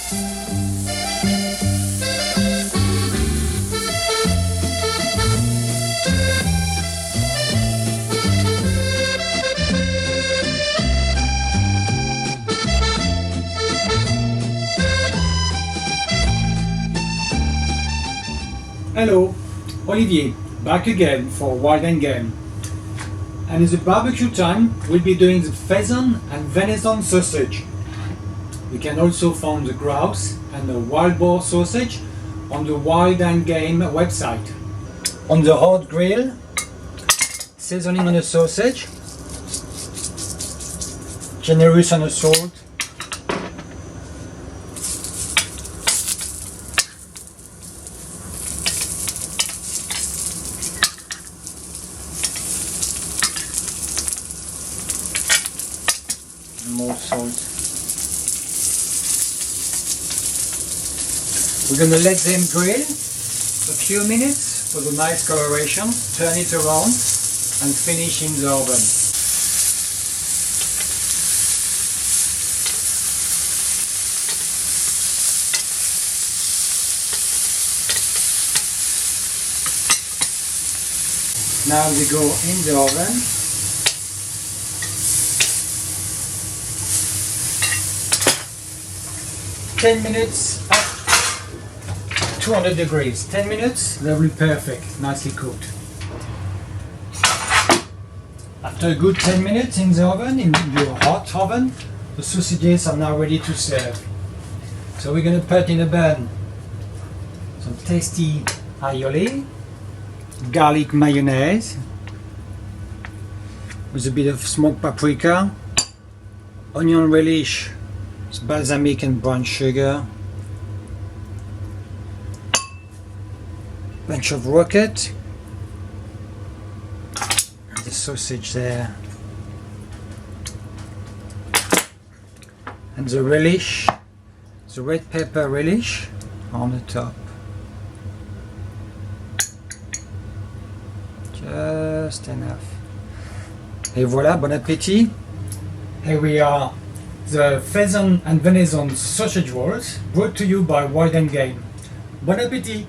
Hello, Olivier, back again for Wild and Game. And in the barbecue time, we'll be doing the pheasant and venison sausage. We can also find the grouse and the wild boar sausage on the Wild and Game website. On the hot grill, seasoning on the sausage, generous on the salt, more salt. We're going to let them grill a few minutes for the nice coloration, turn it around and finish in the oven. Now they go in the oven. Ten minutes at 200 degrees. 10 minutes, they'll be perfect, nicely cooked. After a good 10 minutes in the oven, in your hot oven, the sausages are now ready to serve. So we're going to put in a pan some tasty aioli, garlic mayonnaise, with a bit of smoked paprika, onion relish, balsamic and brown sugar, bunch of rocket, and the sausage there, and the relish, the red pepper relish on the top. Just enough. Et voilà, bon appétit. Here we are, the pheasant and venison sausage rolls, brought to you by Wild and Game. Bon appétit!